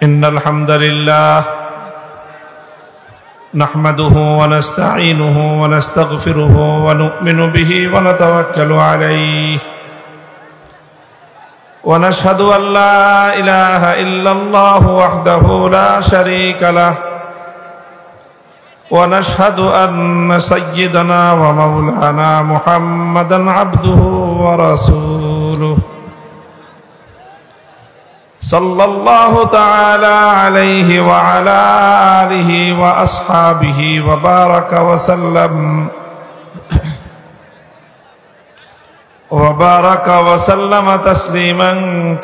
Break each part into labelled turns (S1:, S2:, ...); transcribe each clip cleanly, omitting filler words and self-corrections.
S1: إن الحمد لله نحمده ونستعينه ونستغفره ونؤمن به ونتوكل عليه ونشهد أن لا إله إلا الله وحده لا شريك له ونشهد أن سيدنا ومولانا محمدا عبده ورسوله صلى الله تعالى عليه وعلى آله وأصحابه وبارك وسلم تسليما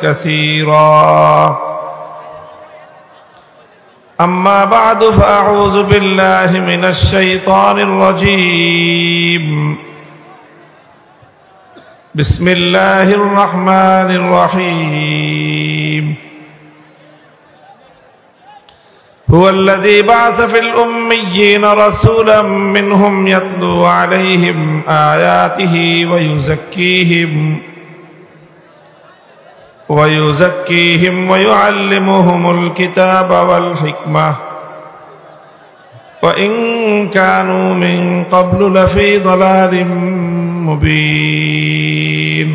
S1: كثيرا أما بعد فأعوذ بالله من الشيطان الرجيم بسم الله الرحمن الرحيم هو الذي بعث في الأميين رسولا منهم يتلو عليهم آياته ويزكيهم ويعلمهم الكتاب والحكمة وإن كانوا من قبل لفي ضلال مبين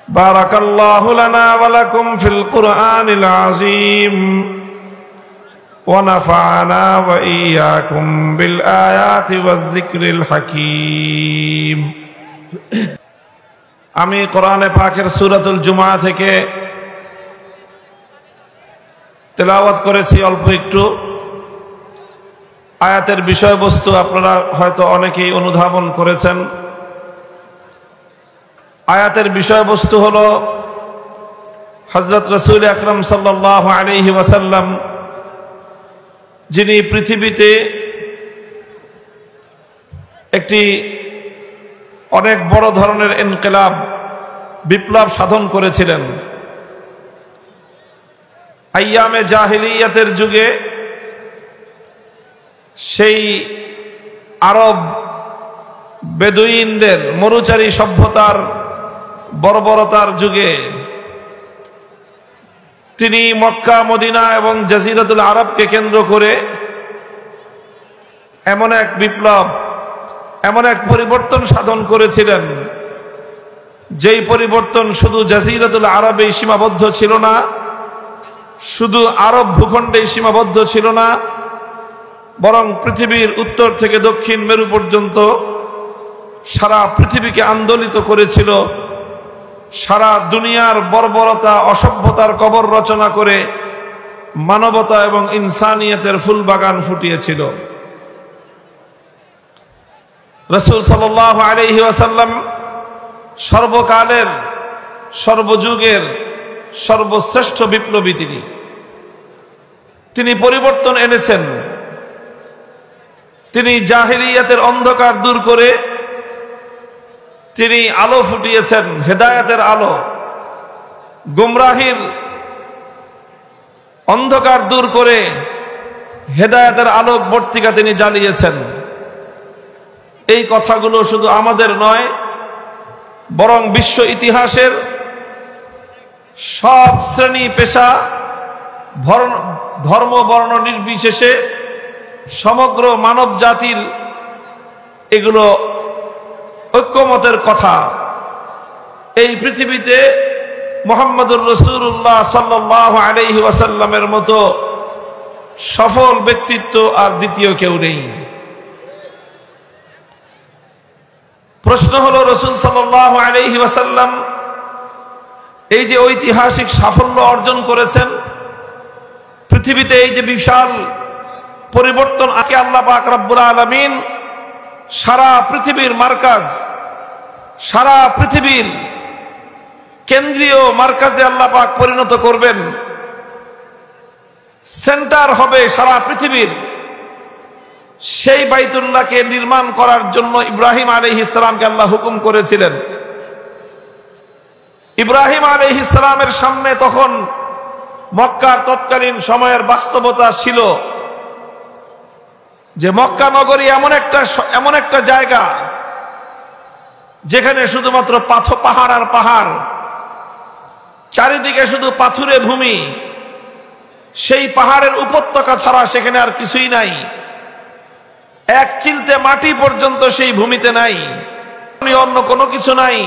S1: بارك الله لنا ولكم في القرآن العظيم ونفعنا وإياكم بالآيات والذكر الحكيم আমি কোরআনে পাকের সূরাতুল জুমআ থেকে তেলাওয়াত করেছি অল্প একটু। আয়াতের বিষয়বস্তু আপনারা হয়তো অনেকেই অনুধাবন করেছেন। আয়াতের বিষয়বস্তু হলো হযরত রাসূল আকরাম সাল্লাল্লাহু আলাইহি ওয়াসাল্লাম যিনি পৃথিবীতে একটি অনেক বড় ধরনের ইনকিলাব বিপ্লব সাধন করেছিলেন। আইয়ামে জাহিলিয়াতের যুগে সেই আরব বেদুইনদের মরুচারী সভ্যতার বর্বরতার যুগে তিনি মক্কা মদিনা এবং জাজিরাতুল আরবকে কেন্দ্র করে এমন এক বিপ্লব, এমন এক পরিবর্তন সাধন করেছিলেন যেই পরিবর্তন শুধু জাজিরাতুল আরবেই সীমাবদ্ধ ছিল না, শুধু আরব ভূখণ্ডেই সীমাবদ্ধ ছিল না, বরং পৃথিবীর উত্তর থেকে দক্ষিণ মেরু পর্যন্ত সারা পৃথিবীকে আন্দোলিত করেছিল। সারা দুনিয়ার বর্বরতা অসভ্যতার কবর রচনা করে মানবতা এবং ইনসানিয়তের ফুল বাগান ফুটিয়েছিল। রাসূল সাল্লাল্লাহু আলাইহি ওয়াসাল্লাম সর্বকালের সর্বযুগের সর্বশ্রেষ্ঠ বিপ্লবী। তিনি পরিবর্তন এনেছেন। তিনি জাহিলিয়াতের অন্ধকার দূর করে তিনি আলো ফুটিয়েছেন, হেদায়েতের আলো। গুমরাহির অন্ধকার দূর করে হেদায়েতের আলোক বর্তিকা তিনি জ্বালিয়েছেন। এই কথাগুলো শুধু আমাদের নয়, বরং বিশ্ব ইতিহাসের সব শ্রেণী পেশা ধর্ম বর্ণ নির্বিশেষে সমগ্র মানব জাতির এগুলো ঐক্যমতের কথা। এই পৃথিবীতে মুহাম্মদুর রাসূলুল্লাহ সাল্লাল্লাহু আলাইহি ওয়াসাল্লামের মতো সফল ব্যক্তিত্ব আর দ্বিতীয় কেউ নেই। প্রশ্ন হলো, রাসূল সাল্লাল্লাহু আলাইহি ওয়াসাল্লাম এই যে ঐতিহাসিক সাফল্য অর্জন করেছেন, পৃথিবীতে এই যে বিশাল পরিবর্তন আকে আল্লাহ পাক রব্বুল আলামিন সারা পৃথিবীর মার্কাজ, সারা পৃথিবীর কেন্দ্রীয় মার্কাজে আল্লাহ পাক পরিণত করবেন, সেন্টার হবে সারা পৃথিবীর। সেই বাইতুল্লাহকে নির্মাণ করার জন্য ইব্রাহিম আলাইহিস সালামকে আল্লাহ হুকুম করেছিলেন। ইব্রাহিম আলাইহিস সালামের সামনে তখন মক্কার তৎকালীন সময়ের বাস্তবতা ছিল যে মক্কা নগরী এমন একটা জায়গা যেখানে শুধুমাত্র পাহাড় আর পাহাড়, চারিদিকে শুধু পাথুরে ভূমি, সেই পাহাড়ের উপত্যকা ছাড়া সেখানে আর কিছুই নাই, এক চিলতে মাটি পর্যন্ত সেই ভূমিতে নাই, অন্য কোনো কিছু নাই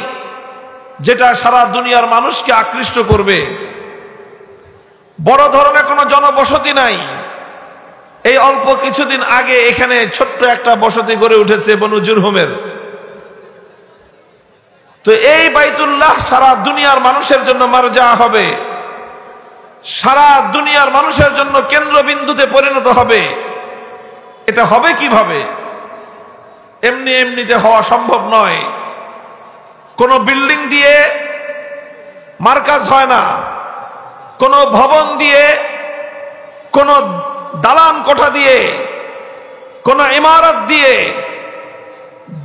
S1: যেটা সারা দুনিয়ার মানুষকে আকৃষ্ট করবে। বড় ধরনের কোনো জনবসতি নাই। এই অল্প কিছুদিন আগে এখানে ছোট্ট একটা বসতি গড়ে উঠেছে বনু জুরহুমের। তো এই বাইতুল্লাহ সারা দুনিয়ার মানুষের জন্য মারজা হবে, সারা দুনিয়ার মানুষের জন্য কেন্দ্রবিন্দুতে পরিণত হবে। এটা হবে কিভাবে? এমনি এমনিতে হওয়া সম্ভব নয়। কোন বিল্ডিং দিয়ে মার্কাজ হয় না, কোন ভবন দিয়ে, কোন দালান কোঠা দিয়ে, কোন ইমারত দিয়ে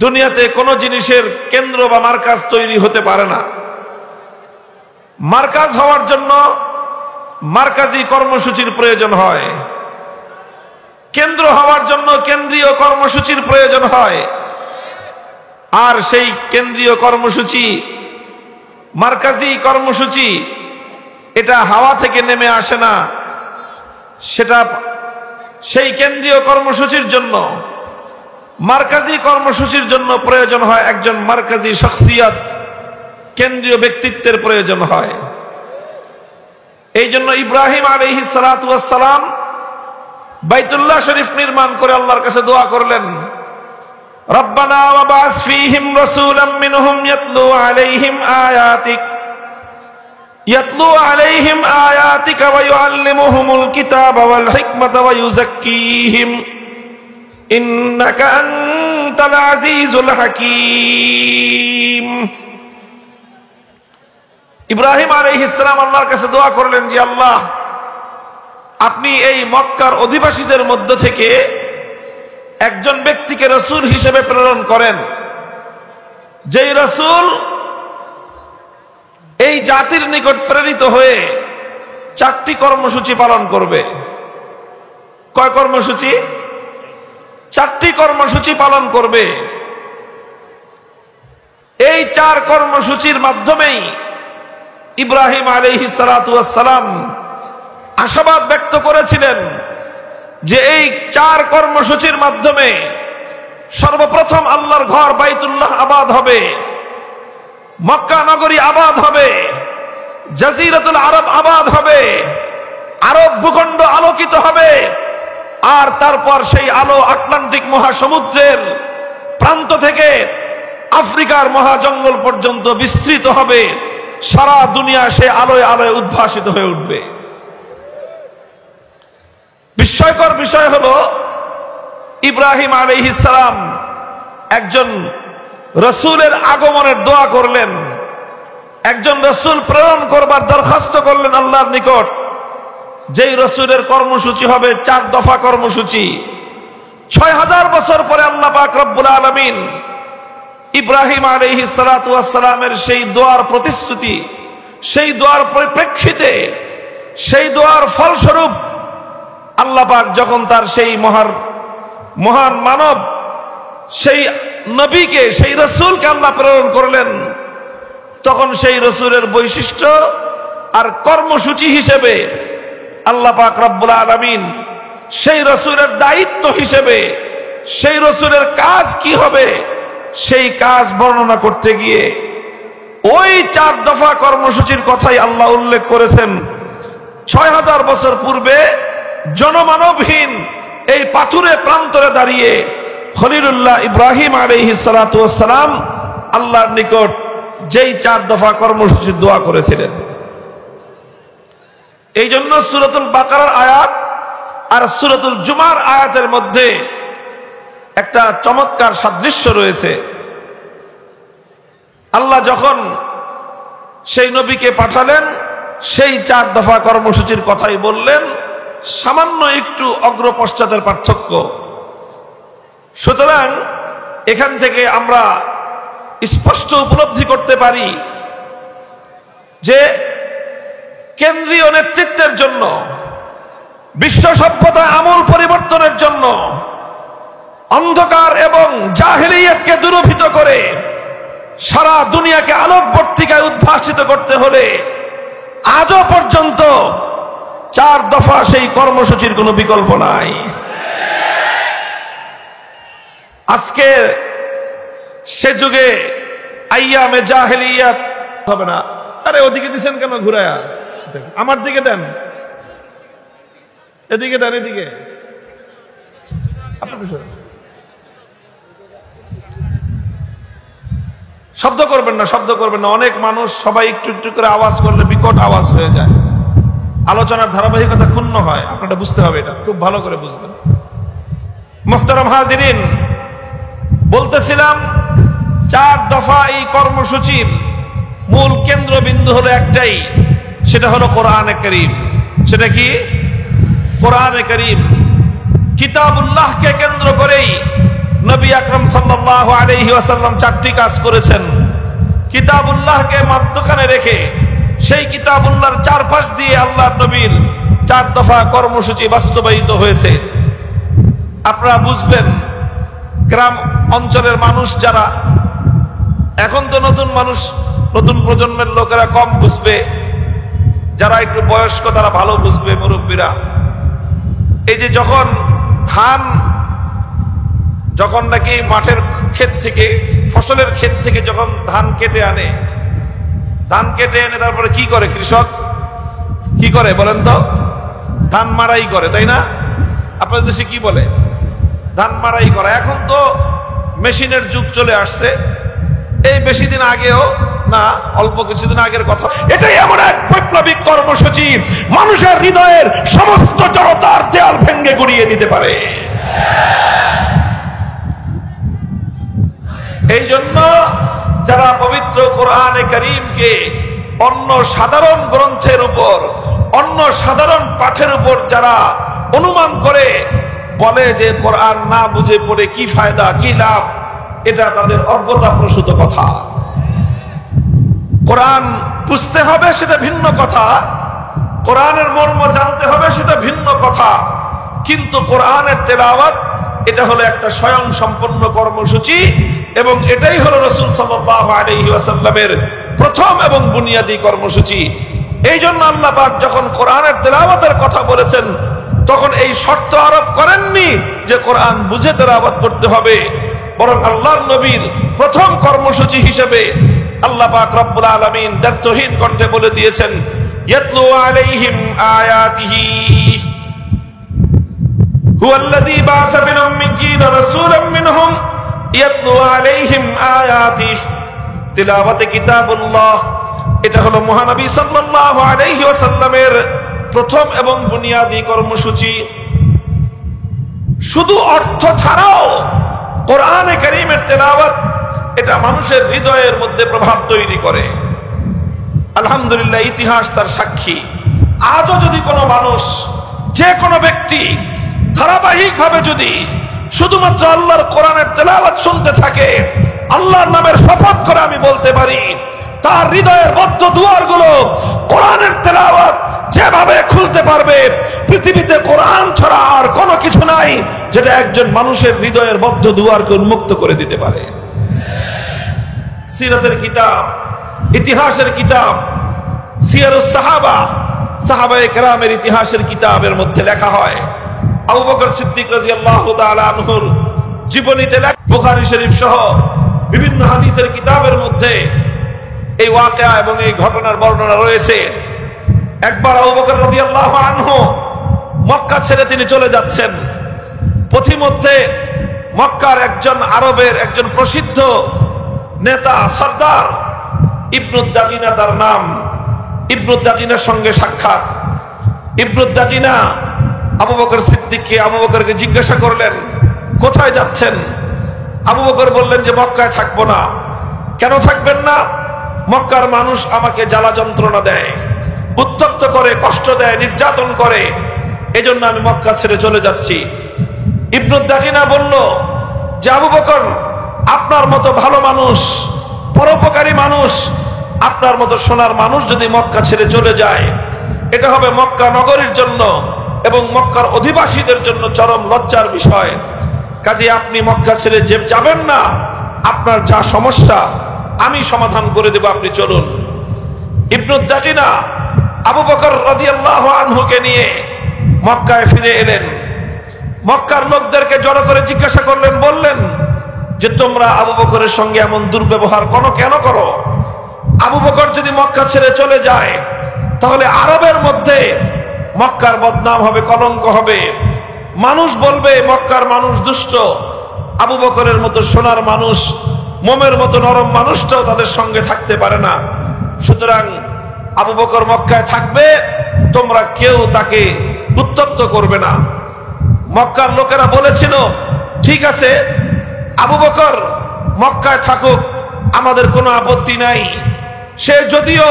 S1: দুনিয়াতে কোন জিনিসের কেন্দ্র বা মার্কাজ তৈরি হতে পারে না। মার্কাজ হওয়ার জন্য মার্কাজি কর্মসূচির প্রয়োজন হয়, কেন্দ্র হওয়ার জন্য কেন্দ্রীয় কর্মসূচির প্রয়োজন হয়। আর সেই কেন্দ্রীয় কর্মসূচি, মার্কাজি কর্মসূচি, এটা হাওয়া থেকে নেমে আসে না। সেটা সেই কেন্দ্রীয় কর্মসূচির জন্য, মার্কাজি কর্মসূচির জন্য প্রয়োজন হয় একজন মার্কাজি শখসিয়ত, কেন্দ্রীয় ব্যক্তিত্বের প্রয়োজন হয়। এই জন্য ইব্রাহিম আলাইহিস সালাতু ওয়াস সালাম বাইতুল্লাহ শরীফ নির্মাণ করে আল্লাহর কাছে দোয়া করলেন, রব্বানা ওয়াবাস ফীহিম রাসূলাম মিনহুম ইয়াতলু আলাইহিম আয়াতিকা ওয়া ইউআল্লিমুহুমুল কিতাবা ওয়াল হিকমাতা ওয়া ইউযাক্কিহিম ইন্নাকা আনতাল আজিজুল হাকীম। ইব্রাহিম আলাইহিস সালাম আল্লাহর কাছে দোয়া করলেন যে আল্লাহ, আপনি এই মক্কার অধিবাসীদের মধ্য থেকে একজন ব্যক্তিকে রাসূল হিসেবে প্রেরণ করেন, যেই রাসূল এই জাতির নিকট প্রেরিত হয়ে 4টি কর্মসূচি পালন করবে। কয় কর্মসূচি? 4টি কর্মসূচি পালন করবে। এই 4 কর্মসূচির মাধ্যমেই ইব্রাহিম আলাইহিস সালাতু ওয়াস সালাম আশাবাদ ব্যক্ত করেছিলেন যে এই 4 কর্মসূচির মাধ্যমে সর্বপ্রথম আল্লাহর ঘর বাইতুল্লাহ আবাদ হবে, মক্কা নগরী আবাদ হবে, জাজিরাতুল আরব আবাদ হবে, আরব ভূখণ্ড আলোকিত হবে। আর তারপর সেই আলো আটলান্টিক মহাসমুদ্রের প্রান্ত থেকে আফ্রিকার মহাজঙ্গল পর্যন্ত বিস্তৃত হবে। সারা দুনিয়া সে আলোয় আলোয় উদ্ভাসিত হয়ে উঠবে। বিস্ময়কর বিষয় হলো, ইব্রাহিম আলাইহিস সালাম একজন রাসূলের আগমনের দোয়া করলেন, একজন রাসূল প্রেরণ করবার দরখাস্ত করলেন আল্লাহর নিকট, যেই রাসূলের কর্মসূচি হবে 4 দফা কর্মসূচি। 6000 বছর পরে আল্লাহ পাক রব্বুল আলামিন ইব্রাহিম আলাইহিস সালাতু ওয়াস সালামের সেই দোয়ার প্রতিশ্রুতি, সেই দোয়ার পরিপ্রেক্ষিতে, সেই দোয়ার ফলস্বরূপ আল্লাহ পাক যখন তার সেই মহান মানব, সেই নবীকে, সেই রাসূলকে আল্লাহ প্রেরণ করলেন, তখন সেই রাসূলের বৈশিষ্ট্য আর কর্মসূচি হিসেবে আল্লাহ পাক রব্বুল আলামিন সেই রাসূলের দায়িত্ব হিসেবে, সেই রাসূলের কাজ কি হবে সেই কাজ বর্ণনা করতে গিয়ে ওই 4 দফা কর্মসূচির কথাই আল্লাহ উল্লেখ করেছেন। 6000 বছর পূর্বে জনমানবহীন এই পাথুরে প্রান্তরে দাঁড়িয়ে খলিলুল্লাহ ইব্রাহিম আলাইহিস সালাতু ওয়াস সালাম আল্লাহর নিকট যেই 4 দফা কর্মসূচির দোয়া করেছিলেন। এই জন্য সূরাতুল বাকারার আয়াত আর সূরাতুল জুমার আয়াতের মধ্যে একটা চমৎকার সাদৃশ্য রয়েছে। আল্লাহ যখন সেই নবীকে পাঠালেন, সেই 4 দফা কর্মসূচির কথাই বললেন, সামান্য একটু অগ্রপশ্চাতের পার্থক্য। সুতরাং এখান থেকে আমরা স্পষ্ট উপলব্ধি করতে পারি যে কেন্দ্রীয় নেতৃত্বের জন্য, বিশ্ব সভ্যতা আমূল পরিবর্তনের জন্য, অন্ধকার এবং জাহেলিয়াতকে দূরীভূত করে সারা দুনিয়াকে আলোকবর্তিকায় উদ্ভাসিত করতে হলে আজও পর্যন্ত 4 দফা সেই কর্মসূচির কোনো বিকল্প নাই। আজকে সে যুগে আইয়ামে জাহেলিয়াত হবে না। আরে ওদিকে দিচ্ছেন কেন ঘুরায়া? আমার দিকে দেন, এদিকে দেন, এদিকে। শব্দ করবেন না, শব্দ করবেন না। অনেক মানুষ সবাই একটু একটু করে আওয়াজ করলে বিকট আওয়াজ হয়ে যায়, আলোচনার ধারাবাহিকতা ক্ষুণ্ণ হয়। আপনারা বুঝতে হবে, এটা খুব ভালো করে বুঝবেন। মুহতারাম হাজিরিন, বলতেছিলাম 4 দফা এই কর্মসূচির মূল কেন্দ্রবিন্দু হলো একটাই, সেটা হলো কোরআনে কারীম। সেটা কি? কোরআনে কারীম। কিতাবুল্লাহকে কেন্দ্র করেই নবী আকরাম সাল্লাল্লাহু আলাইহি ওয়াসাল্লাম 4টি কাজ করেছেন। কিতাবুল্লাহকে মধ্যখানে রেখে সেই কিতাবুল্লাহর চারপাশ দিয়ে আল্লাহর নবীর 4 দফা কর্মসূচি বাস্তবায়িত হয়েছে। আপনারা বুঝবেন, গ্রাম অঞ্চলের মানুষ যারা, এখন তো নতুন মানুষ, নতুন প্রজন্মের লোকেরা কম বুঝবে, যারা একটু বয়স্ক তারা ভালো বুঝবে, মুরব্বীরা। এই যে যখন ধান, যখন নাকি মাঠের ক্ষেত থেকে, ফসলের ক্ষেত থেকে যখন ধান কেটে আনে, ধান কেটে এনে তারপরে কি করে কৃষক? কি করে বলেন তো? ধান মাড়াই করে, তাই না? আপনাদের দেশে কি বলে? ধান মাড়াই করা। এখন তো মেশিনের যুগ চলে আসছে। এই বেশি দিন আগেও না, অল্প কিছুদিন আগের কথা। এটাই এমন এক বৈপ্লবিক কর্মসূচি, মানুষের হৃদয়ের সমস্ত জড়তার দেয়াল ভেঙে গুড়িয়ে দিতে পারে। এই জন্য যারা পবিত্র কোরআনে কারীমকে অন্য সাধারণ গ্রন্থের উপর, অন্য সাধারণ পাঠের উপর যারা অনুমান করে বলে যে কোরআন না বুঝে পড়ে কি ফায়দা, কি লাভ, এটা তাদের অজ্ঞতা প্রসূত কথা। কোরআন বুঝতে হবে সেটা ভিন্ন কথা, কোরআনের মর্ম জানতে হবে সেটা ভিন্ন কথা, কিন্তু কোরআনের তেলাওয়াত এটা হলো একটা স্বয়ং সম্পন্ন কর্মসূচি, এবং এটাই হলো রাসূল সাল্লাল্লাহু আলাইহি ওয়াসাল্লামের প্রথম এবং বুনিয়াদী কর্মসূচি। এই জন্য আল্লাহ পাক যখন কোরআনের তেলাওয়াতের কথা বলেছেন, তখন এই শর্ত আরোপ করেননি যে কোরআন বুঝে তেলাওয়াত করতে হবে, বরং আল্লাহর নবীর প্রথম কর্মসূচি হিসেবে আল্লাহ পাক রব্বুল আলামিন দ্ব্যর্থহীন কণ্ঠে বলে দিয়েছেন, ইয়াতলু আলাইহিম আয়াতিহি হুয়াল্লাযী বা'আসা ফিল উম্মিয়্যিনা রাসূলাম মিনহুম ইয়াতলু আলাইহিম আয়াতিহি। তিলাওয়াতে কিতাবুল্লাহ এটা হলো মহানবী সাল্লাল্লাহু আলাইহি ওয়াসাল্লামের প্রথম এবং বুনিয়াদী কর্মসূচি। শুধু অর্থ ছাড়াও কোরআনে কারীমের তেলাওয়াত এটা মানুষের হৃদয়ের মধ্যে প্রভাব তৈরি করে। আলহামদুলিল্লাহ, ইতিহাস তার সাক্ষী। আজও যদি কোনো মানুষ, যে কোনো ব্যক্তি ধারাবাহিকভাবে যদি শুধুমাত্র আল্লাহর কোরআনের তেলাওয়াত শুনতে থাকে, আল্লাহর নামের শপথ করে আমি বলতে পারি, তার হৃদয়ের বদ্ধ দুয়ারগুলো কোরআনের তেলাওয়াত যেভাবে খুলতে পারবে, পৃথিবীতে কোরআন ছাড়া আর কোনো কিছু নাই যেটা একজন মানুষের হৃদয়ের বদ্ধ দুয়ারকে উন্মুক্ত করে দিতে পারে। সিরাতের কিতাব, ইতিহাসের কিতাব, সিয়ারুস সাহাবা, সাহাবায়ে কেরামের ইতিহাসের কিতাবের মধ্যে লেখা হয়, আবু বকর সিদ্দিক রাদিয়াল্লাহু তাআলা আনহুর জীবনীতে বুখারী শরীফ সহ বিভিন্ন হাদিসের কিতাবের মধ্যে এই ওয়াকিয়া এবং এই ঘটনার বর্ণনা রয়েছে। একবার আবু বকর রাদিয়াল্লাহু আনহু মক্কা ছেড়ে তিনি চলে যাচ্ছেন। পথিমধ্যে মক্কার একজন আরবের একজন প্রসিদ্ধ নেতা, সরদার ইবনুদ দাগিনা তার নাম, ইবনুদ দাগিনার সঙ্গে সাক্ষাৎ। ইবনুদ দাগিনা আবু বকর সিদ্দিককে, আবু বকরকে জিজ্ঞাসা করলেন, কোথায় যাচ্ছেন? আবু বকর বললেন যে মক্কায় থাকবো না। কেন থাকবেন না? মক্কার মানুষ আমাকে জ্বালা যন্ত্রণা দেয়, উত্ত্যক্ত করে, কষ্ট দেয়, নির্যাতন করে, এজন্য আমি মক্কা ছেড়ে চলে যাচ্ছি। ইবনুদ দাগিনা বলল যে আবু বকর, আপনার মতো ভালো মানুষ, পরোপকারী মানুষ, আপনার মতো সোনার মানুষ যদি মক্কা ছেড়ে চলে যায়, এটা হবে মক্কা নগরীর জন্য এবং মক্কার অধিবাসীদের জন্য চরম লজ্জার বিষয়। কাজে আপনি মক্কা ছেড়ে যাবেন না, আপনার যা সমস্যা আমি সমাধান করে দেব, আপনি চলুন। ইবনুদ দাগিনা আবু বকর রাদিয়াল্লাহু আনহুকে নিয়ে মক্কায় ফিরে এলেন। মক্কার লোকদেরকে জড়ো করে জিজ্ঞাসা করলেন, বললেন যে তোমরা আবু বকরের সঙ্গে এমন দুর্ব্যবহার কেন করো? আবু বকর যদি মক্কা ছেড়ে চলে যায় তাহলে আরবের মধ্যে মক্কার বদনাম হবে, কলঙ্ক হবে। মানুষ বলবে মক্কার মানুষ দুষ্ট। আবু বকরের মতো সোনার মানুষ, মোমের মতো নরম মানুষটাও তাদের সঙ্গে থাকতে পারে না। সুতরাং আবু বকর মক্কায় থাকবে, তোমরা কেউ তাকে উত্ত্যক্ত করবে না। মক্কার লোকেরা বলেছিল, ঠিক আছে আবু বকর মক্কায় থাকুক, আমাদের কোনো আপত্তি নাই। সে যদিও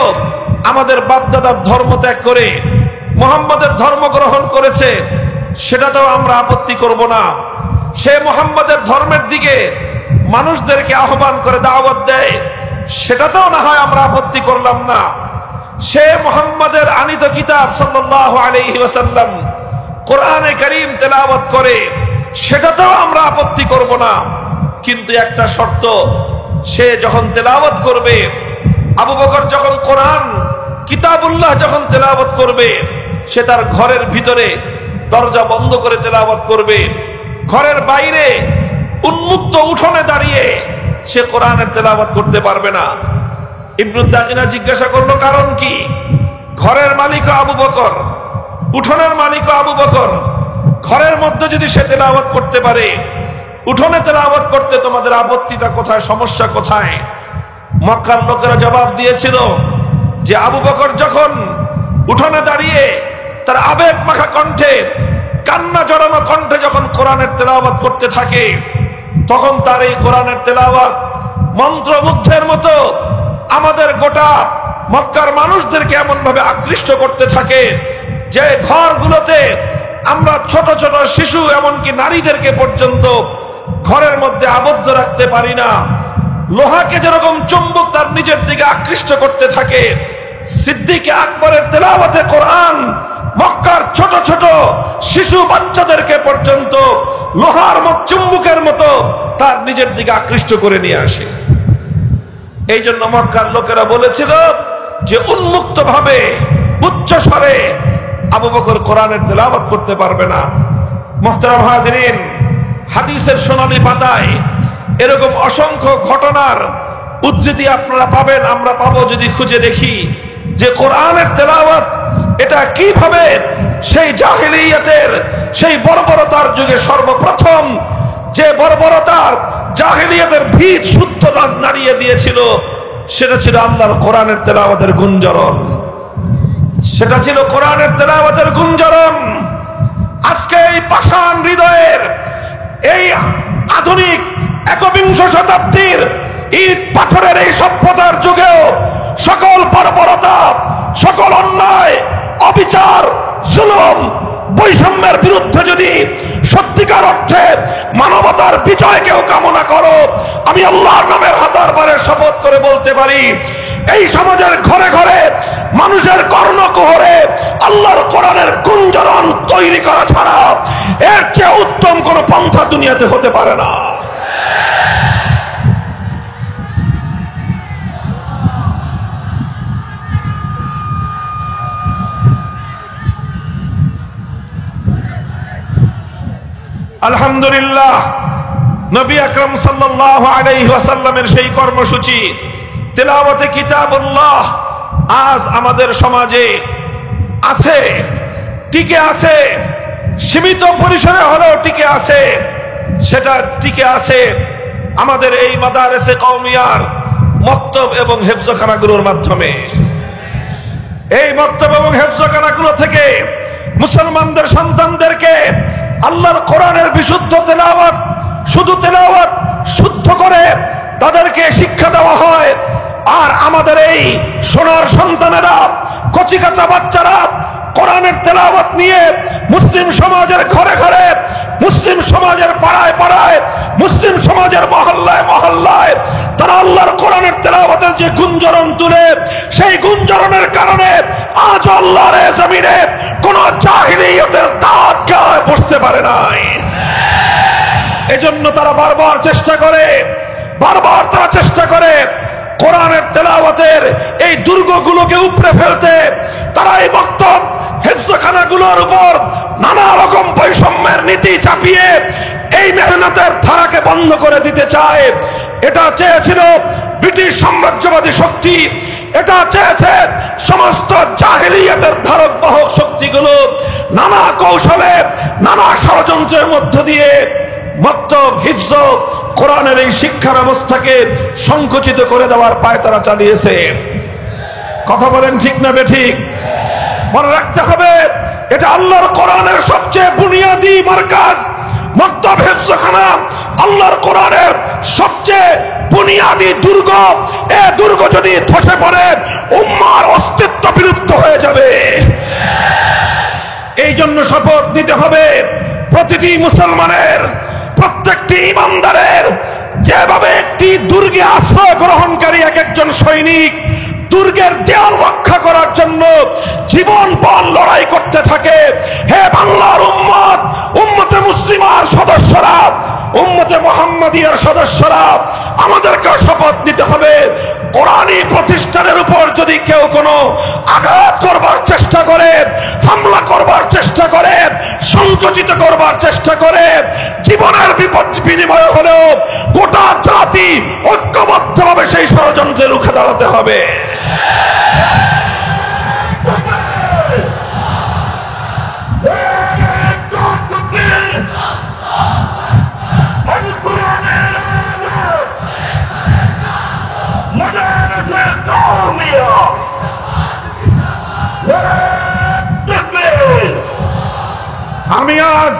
S1: আমাদের বাপদাদার ধর্ম ত্যাগ করে মুহাম্মাদের ধর্ম গ্রহণ করেছে, সেটাতেও আমরা আপত্তি করব না। সে মুহাম্মাদের ধর্মের দিকে মানুষদেরকে আহ্বান করে দাওয়াত দেয়, সেটাতেও না হয় আমরা আপত্তি করলাম না। সে মুহাম্মাদের আনিত কিতাব সাল্লাল্লাহু আলাইহি ওয়াসাল্লাম কোরআনে কারীম তেলাওয়াত করে, সেটাতেও আমরা আপত্তি করব না। কিন্তু একটা শর্ত, সে যখন তেলাওয়াত করবে, আবু বকর যখন কোরআন কিতাবুল্লাহ যখন তেলাওয়াত করবে, সে তার ঘরের ভিতরে দরজা বন্ধ করে তেলাওয়াত করবে। ঘরের বাইরে উন্মুক্ত উঠোনে দাঁড়িয়ে সে কোরআনের তেলাওয়াত করতে পারবে না। ইবনে দাগিনা জিজ্ঞাসা করলো, কারণ কি? ঘরের মালিক আবু বকর, উঠোনের মালিক আবু বকর। ঘরের মধ্যে যদি সে তেলাওয়াত করতে পারে, উঠোনে তেলাওয়াত করতে তোমাদের আপত্তিটা কোথায়, সমস্যা কোথায়? মক্কার লোকেরা জবাব দিয়েছিল যে আবু বকর যখন উঠোনে দাঁড়িয়ে তার আবেগ মাখা কণ্ঠে, কান্না জড়ানো কণ্ঠে যখন কোরআনের তেলাওয়াত করতে থাকে, তখন তার এই কোরআনের তেলাওয়াত মন্ত্রমুগ্ধের মতো আমাদের গোটা মক্কার মানুষদেরকে এমন ভাবে আকৃষ্ট করতে থাকে যে ঘরগুলোতে আমরা ছোট ছোট শিশু, এমনকি নারীদেরকে পর্যন্ত ঘরের মধ্যে আবদ্ধ রাখতে পারি না। লোহাকে যেরকম চুম্বক তার নিজের দিকে আকৃষ্ট করতে থাকে, সিদ্দিক আকবরের তেলাওয়াতে কোরআন মক্কার ছোট ছোট শিশু বাচ্চাদেরকে পর্যন্ত লোহার চুম্বকের মতো তার নিজের দিকে আকৃষ্ট করে নিয়ে আসে। এই জন্য মক্কার লোকেরা বলেছিল যে উন্মুক্ত ভাবে উচ্চ স্বরে আবু বকর কোরআনের তেলাওয়াত করতে পারবে না। মুহতারাম হাজিরিন, হাদিসের সোনালী পাতায় এরকম অসংখ্য ঘটনার উদ্ধৃতি আপনারা পাবেন, আমরা পাবো যদি খুঁজে দেখি যে কোরআনের তেলাওয়াত এটা কিভাবে সেই জাহেলিয়াতের, সেই বর্বরতার যুগে সর্বপ্রথম যে বর্বরতার জাহেলিয়াতের ভিত শুদ্ধ নাড়িয়ে দিয়েছিল, সেটা ছিল আল্লাহর কোরআনের তেলাওয়াতের গুঞ্জরণ। সেটা ছিল কোরআনের তেলাওয়াতের গুঞ্জরণ। আজকে এই পাষাণ হৃদয়ের, এই আধুনিক একবিংশ শতাব্দীর ইট পাথরের এই সভ্যতার যুগেও সকল বর্বরতা, সকল অন্যায়, অবিচার, জুলুম, বৈষম্যের বিরুদ্ধে যদি সত্যিকার অর্থে মানবতার বিজয় কেউ কামনা করো, আমি আল্লাহর নামের হাজারবারের শপথ করে বলতে পারি, এই সমাজের ঘরে ঘরে মানুষের কর্ণকুহরে আল্লাহর কোরআনের গুঞ্জরণ তৈরি করা ছাড়া এর চেয়ে উত্তম কোন পন্থা দুনিয়াতে হতে পারে না। আলহামদুলিল্লাহ, নবী আকরাম সাল্লাল্লাহু আলাইহি ওয়াসাল্লামের সেই কর্মসূচি তেলাওয়াতে কিতাবুল্লাহ আজ আমাদের সমাজে আছে, টিকে আছে, সীমিত পরিসরে হলেও টিকে আছে। সেটা টিকে আছে আমাদের এই মাদারেসে কওমিয়ার মক্তব এবং হেফজখানাগুলোর মাধ্যমে। এই মক্তব এবং হেফজখানাগুলো থেকে মুসলমানদের সন্তানদেরকে আল্লাহর কোরআনের বিশুদ্ধ তেলাওয়াত, শুধু তেলাওয়াত শুদ্ধ করে তাদেরকে শিক্ষা দেওয়া হয়। আর আমাদের এই সোনার সন্তানেরা, কচিকাঁচা বাচ্চারা কোরআনের তেলাওয়াত নিয়ে মুসলিম সমাজের ঘরে ঘরে, মুসলিম সমাজের পাড়ায় পাড়ায়, মুসলিম সমাজের মহল্লায় মহল্লায় তারা আল্লাহর কোরআনের তেলাওয়াতের যে গুঞ্জরণ তুলে, সেই গুঞ্জরণের কারণে আজ আল্লাহর জমিনে কোন জাহিলিয়তের দাঁত গায়ে বসতে পারে নাই। এজন্য তারা বারবার চেষ্টা করে কোরআনের তেলাওয়াতের এই দুর্গগুলোকে উপড়ে ফেলতে, তারা এই বক্তব্য হেফজখানাগুলোর উপর নানা রকম বৈষম্যের নীতি চাপিয়ে এই মেহনতের ধারাকে বন্ধ করে দিতে চায়। এটা চেয়েছিল ব্রিটিশ সাম্রাজ্যবাদী শক্তি, এটা চেয়েছে সমস্ত জাহেলিয়াতের ধারক বাহক শক্তিগুলো নানা কৌশলে, নানা ষড়যন্ত্রের মধ্য দিয়ে মক্তব, হিফজ, কোরআনের এই শিক্ষা ব্যবস্থাকে সংকুচিত করে দেওয়ার পায়তারা চালিয়েছে। কথা বলেন ঠিক না বেঠিক? মনে রাখতে হবে, এটা আল্লাহর কোরআনের সবচেয়ে বুনিয়াদী মারকাজ। মক্তব, হিফজখানা আল্লাহর কোরআনের সবচেয়ে বুনিয়াদী দুর্গ। এই দুর্গ যদি ধসে পড়ে, উম্মার অস্তিত্ব বিলুপ্ত হয়ে যাবে। এই জন্য শপথ নিতে হবে প্রতিটি মুসলমানের, প্রত্যেকটি ইমানদারের, যেভাবে একটি দুর্গে আশ্রয় গ্রহণকারী এক একজন সৈনিক দুর্গের দেয়াল রক্ষা করার জন্য জীবনপণ লড়াই করতে থাকে। হে বাংলার উম্মত, উম্মতে মুসলিমার সদস্যরা, উম্মতে মুহাম্মাদিয়ার সদস্যরা, আমাদেরকে শপথ নিতে হবে, কোরআনী প্রতিষ্ঠানের উপর যদি কেউ কোনো আঘাত করবার চেষ্টা করে, হামলা করবার চেষ্টা করে, সংকুচিত করবার চেষ্টা করে, জীবনের বিনিময় হলেও গোটা জাতি ঐক্যবদ্ধভাবে সেই ষড়যন্ত্রে রুখে দাঁড়াতে হবে। আমি আজ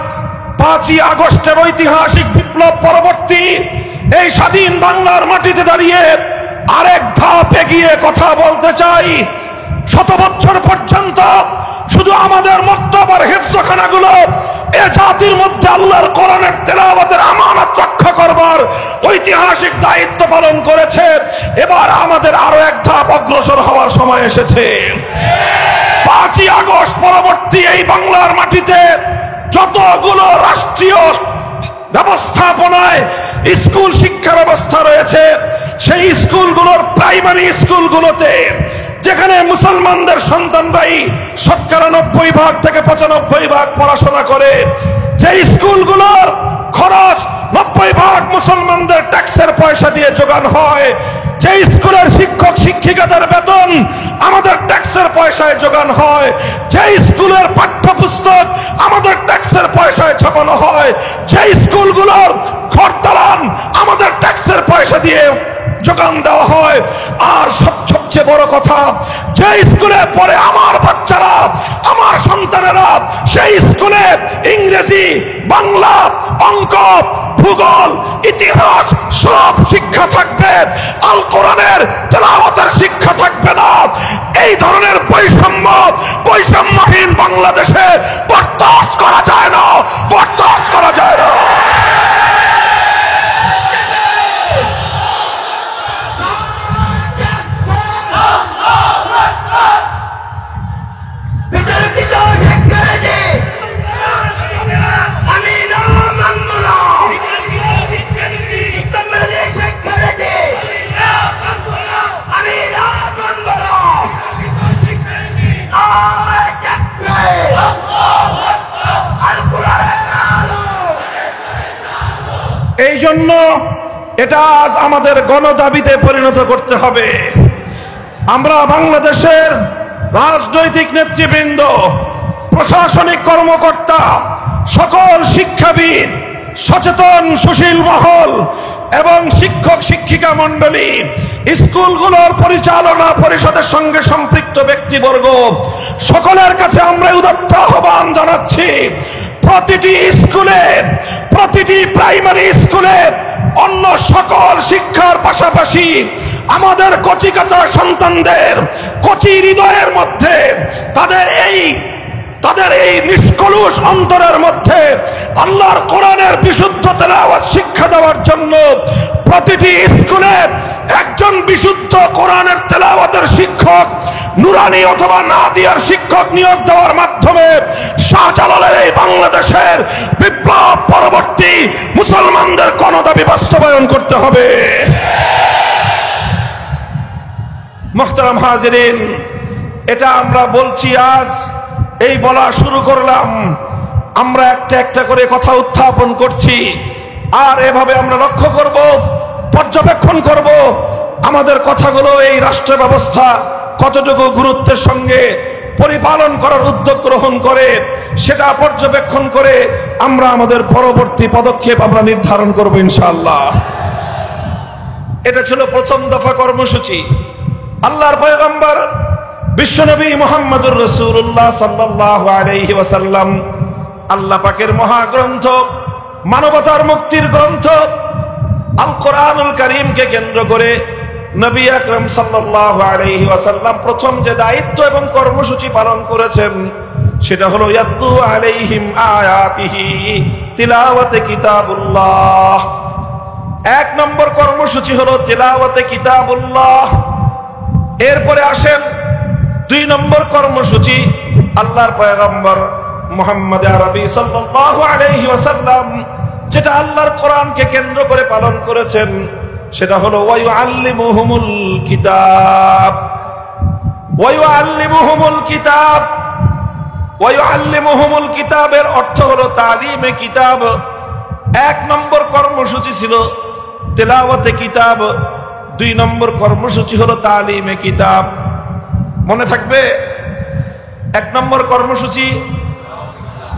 S1: 5ই আগস্টের ঐতিহাসিক বিপ্লব পরবর্তী এই স্বাধীন বাংলার মাটিতে দাঁড়িয়ে আরেক ধাপ এগিয়ে কথা বলতে চাই। 100 বছর পর্যন্ত শুধু আমাদের মক্তব আর হিফজখানাগুলো এ জাতির মধ্যে আল্লাহর কোরআনের তেলাওয়াতের আমানত রক্ষা করবার ঐতিহাসিক দায়িত্ব পালন করেছে। এবার আমাদের আরো এক ধাপ অগ্রসর হওয়ার সময় এসেছে। 5ই আগস্ট পরবর্তী এই বাংলার মাটিতে যতগুলো রাষ্ট্রীয় ব্যবস্থাপনায় স্কুল শিক্ষা ব্যবস্থা রয়েছে, সেই স্কুলগুলোর প্রাইমারি স্কুলগুলোতে যেখানে মুসলমানদের সন্তানরাই 90% থেকে 95% পড়াশোনা করে, যে স্কুলগুলোর খরচ 90% মুসলমানদের ট্যাক্সের পয়সা দিয়ে যোগান হয়, যে স্কুলের শিক্ষক শিক্ষিকাদের বেতন আমাদের ট্যাক্সের পয়সায় যোগান হয়, যে স্কুলের পাঠ্যপুস্তক আমাদের ট্যাক্সের পয়সায় ছাপানো হয়, যে স্কুলগুলোর খরদালান আমাদের ট্যাক্সের পয়সা দিয়ে যোগান দেওয়া হয়, আর সবচেয়ে বড় কথা, যে স্কুলে পড়ে আমার বাচ্চারা, আমার সন্তানেরা, সেই স্কুলে ইংরেজি, বাংলা, অঙ্ক, ভূগোল, ইতিহাস সব শিক্ষা থাকবে, আল কোরআনের তেলাওয়াতের শিক্ষা থাকবে না। এই ধরনের বৈষম্যহীন বাংলাদেশে বরদাস্ত করা যায় না, বরদাস্ত করা যায় না। এই জন্য এটা আজ আমাদের গণদাবিতে পরিণত করতে হবে। আমরা বাংলাদেশের রাজনৈতিক নেতৃবৃন্দ, প্রশাসনিক কর্মকর্তা, সকল শিক্ষাবিদ, সচেতন সুশীল মহল এবং শিক্ষক শিক্ষিকা মণ্ডলী, স্কুলগুলোর পরিচালনা পরিষদের সঙ্গে সম্পৃক্ত ব্যক্তিবর্গ, সকলের কাছে আমরা উদাত্ত আহ্বান জানাচ্ছি, প্রতিটি স্কুলে, প্রতিটি প্রাইমারি স্কুলে অন্য সকল শিক্ষার পাশাপাশি আমাদের কচিকাঁচা সন্তানদের কচি হৃদয়ের মধ্যে তাদের এই নিষ্কলুষ অন্তরের মধ্যে আল্লাহর কোরআনের বিশুদ্ধ তেলাওয়াত শিক্ষা দেওয়ার জন্য প্রতিটি স্কুলে একজন বিশুদ্ধ কোরআনের তেলাওয়াতের শিক্ষক, নুরানি অথবা নাদিয়ার শিক্ষক নিয়োগ দেওয়ার মাধ্যমে শাহজালালের এই বাংলাদেশের বিপ্লব পরবর্তী মুসলমানদের গণদাবি বাস্তবায়ন করতে হবে। মুহতারাম হাজিরিন, এটা আমরা বলছি আজ, এই বলা শুরু করলাম, আমরা একটা একটা করে কথা উত্থাপন করছি। আর এভাবে আমরা লক্ষ্য করব, পর্যবেক্ষণ করব আমাদের কথাগুলো এই রাষ্ট্র ব্যবস্থা কতটুকু গুরুত্বের সঙ্গে পরিপালন করার উদ্যোগ গ্রহণ করে, সেটা পর্যবেক্ষণ করে আমরা আমাদের পরবর্তী পদক্ষেপ আমরা নির্ধারণ করব ইনশাআল্লাহ। এটা ছিল প্রথম দফা কর্মসূচি। আল্লাহর পয়গম্বর বিশ্বনবী মুহাম্মদুর রাসূলুল্লাহ সাল্লাল্লাহু আলাইহি ওয়াসাল্লাম আল্লাহ পাকের মহাগ্রন্থ, মানবতার মুক্তির গ্রন্থ আল কোরআনুল কারীমকে কেন্দ্র করে নবী আকরাম সাল্লাল্লাহু আলাইহি ওয়াসাল্লাম প্রথম যে দায়িত্ব এবং কর্মসূচি পালন করেছেন সেটা হলো ইয়াতলু আলাইহিম আয়াতিহি তিলাওয়াতে কিতাবুল্লাহ। এক নম্বর কর্মসূচি হলো তিলাওয়াতে কিতাবুল্লাহ। এরপরে আসেন দুই নম্বর কর্মসূচি, আল্লাহর পয়গম্বর মুহাম্মদ আরবি সাল্লাল্লাহু আলাইহি ওয়াসাল্লাম যেটা আল্লাহর কোরআনকে কেন্দ্র করে পালন করেছেন সেটা হলো ওয়ায়ুআল্লিমুহুমুল কিতাব। ওয়ায়ুআল্লিমুহুমুল কিতাব, ওয়ায়ুআল্লিমুহুমুল কিতাবের অর্থ হলো তালিমে কিতাব। এক নম্বর কর্মসূচি ছিল তিলাওয়াতে কিতাব, দুই নম্বর কর্মসূচি হলো তালিমে কিতাব। মনে থাকবে, এক নম্বর কর্মসূচি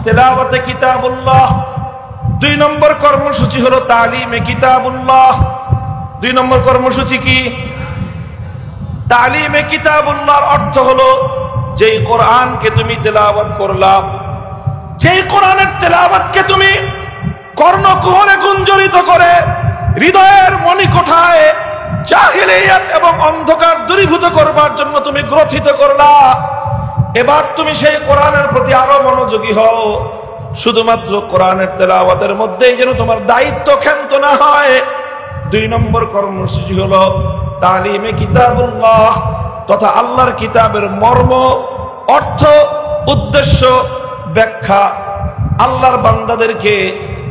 S1: তিলাওয়াতে কিতাবুল্লাহ, দুই নম্বর কর্মসূচি হলো তালিমে কিতাবুল্লাহ। দুই নম্বর কর্মসূচি কি? তালিমে কিতাবুল্লাহর অর্থ হলো যেই কোরআনকে তুমি তেলাওয়াত করলা, যেই কোরআনের তেলাওয়াতকে তুমি কর্ণকুহরে গুঞ্জরিত করে হৃদয়ের মণিকোঠায় জাহিলিয়াত এবং অন্ধকার দূরীভূত করবার জন্য তুমি গ্রথিত করলা, এবার তুমি সেই কোরআনের প্রতি আরো মনোযোগী হও। শুধুমাত্র কোরআনের তেলাওয়াতের মধ্যেই যেন তোমার দায়িত্ব ক্ষান্ত না হয়। দুই নম্বর কর্মসূচি হলো তালিমে কিতাবুল্লাহ তথা আল্লাহর কিতাবের মর্ম, অর্থ, উদ্দেশ্য, ব্যাখ্যা আল্লাহর বান্দাদেরকে,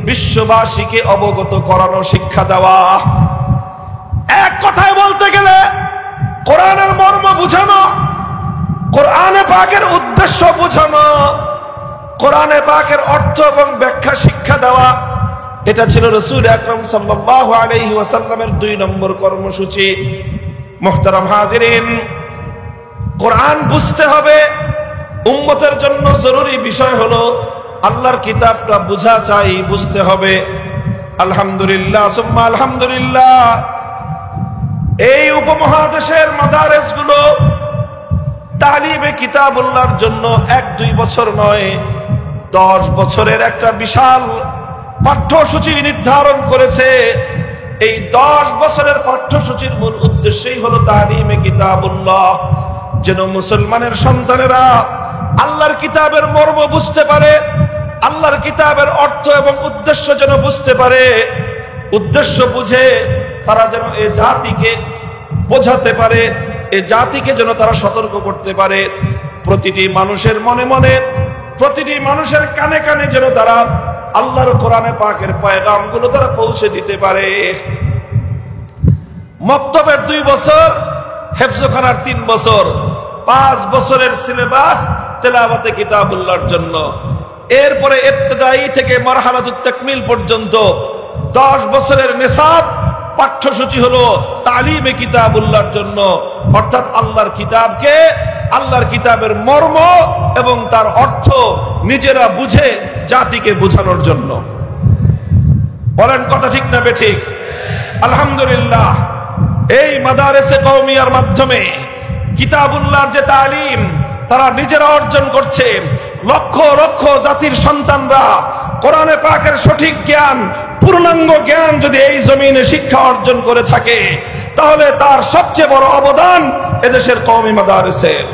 S1: বিশ্ববাসীকে অবগত করানো, শিক্ষা দেওয়া। এক কথায় বলতে গেলে কোরআনের মর্ম বুঝানো, কোরআনে পাকের উদ্দেশ্য বুঝানো, কোরআনে পাকের অর্থ এবং ব্যাখ্যা শিক্ষা দেওয়া, এটা ছিল রাসূল আকরাম সাল্লাল্লাহু আলাইহি ওয়াসাল্লামের দুই নম্বর কর্মসূচি। মুহতারাম হাজিরিন, কোরআন বুঝতে হবে, উম্মতের জন্য জরুরি বিষয় হলো আল্লাহর কিতাবটা বুঝা চাই, বুঝতে হবে। আলহামদুলিল্লাহ সুম্মা আলহামদুলিল্লাহ, এই উপমহাদেশের মাদারেসগুলো তালিমে কিতাবুল্লাহর জন্য 1-2 বছর নয়, 10 বছরের একটা বিশাল পাঠ্যসূচি নির্ধারণ করেছে। এই 10 বছরের পাঠ্যসূচির মূল উদ্দেশ্যই হলো তালিমে কিতাবুল্লাহ, যেন মুসলমানের সন্তানেরা আল্লাহর কিতাবের মর্ম বুঝতে পারে, আল্লাহর কিতাবের অর্থ এবং উদ্দেশ্য যেন বুঝতে পারে। উদ্দেশ্য বুঝে তারা যেন এ জাতিকে বোঝাতে পারে, এ জাতিকে যেন তারা সতর্ক করতে পারে। প্রতিটি মানুষের মনে মনে, প্রতিটি মানুষের কানে কানে যেন তারা আল্লাহর কোরআনে পাকের পয়গামগুলো তারা পৌঁছে দিতে পারে। মক্তবের 2 বছর, হেফজখানার 3 বছর, 5 বছরের সিলেবাস তেলাওয়াতে কিতাবুল্লাহর জন্য। এরপরে ইবতিদাই থেকে মারহালাতুত তাকমিল পর্যন্ত 10 বছরের নিসাব পাঠ্যসূচি হলো তালিমে কিতাবুল্লাহর জন্য, অর্থাৎ আল্লাহর কিতাবকে, আল্লাহর কিতাবের মর্ম এবং তার অর্থ নিজেরা বুঝে জাতিকে বোঝানোর জন্য। বলেন কথা ঠিক না বেঠিক? আলহামদুলিল্লাহ, এই মাদারেসে কওমিয়ার মাধ্যমে কিতাবুল্লাহর যে তালিম তারা নিজেরা অর্জন করছে, লক্ষ লক্ষ জাতির সন্তানরা কোরআনে পাকের সঠিক জ্ঞান, পূর্ণাঙ্গ জ্ঞান যদি এই জমিনে শিক্ষা অর্জন করে থাকে, তাহলে তার সবচেয়ে বড় অবদান এদেশের কওমি মাদারেসের।